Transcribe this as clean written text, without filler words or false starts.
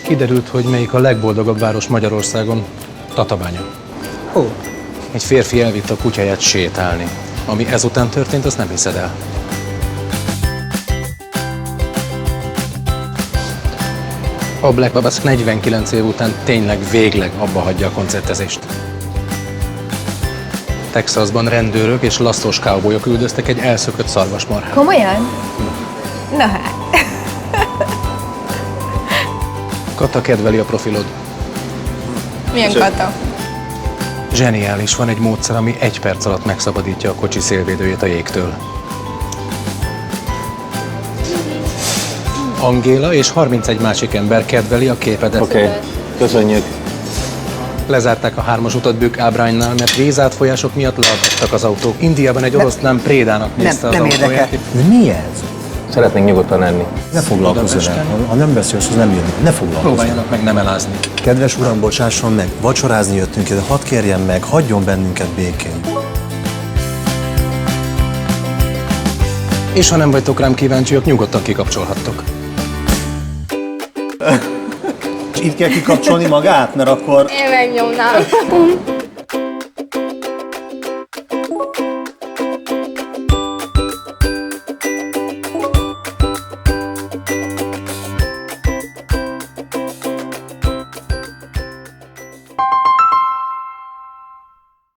Kiderült, hogy melyik a legboldogabb város Magyarországon. Tatabánya. Ó, Egy férfi elvitte a kutyáját sétálni. Ami ezután történt, azt nem hiszed el. A Black Babas 49 év után tényleg végleg abba hagyja a koncertezést. Texasban rendőrök és lasszos cowboyok üldöztek egy elszökött szarvasmarhát. Komolyan? Na hát. Kata kedveli a profilod. Milyen kata? Zseniális, van egy módszer, ami 1 perc alatt megszabadítja a kocsi szélvédőjét a jégtől. Angéla és 31 másik ember kedveli a képedet. oké. Köszönjük. Lezárták a 3-as utat Bükk Ábránynál, mert vízátfolyások miatt leadtak az autók. Indiában egy oroszlán Prédának nézte az Nem érdekel. autóját. De mi ez? Szeretnénk nyugodtan enni. Ne foglalkozz vele. Ha nem beszélsz, az nem jön. Ne foglalkozz. Próbáljanak meg nem elázni. Kedves uram, bocsásson meg, vacsorázni jöttünk ide, hadd kérjen meg, hagyjon bennünket békén. És ha nem vagytok rám kíváncsiak, nyugodtan kikapcsolhattok. Itt kell kikapcsolni magát, mert akkor... Én megnyomnám.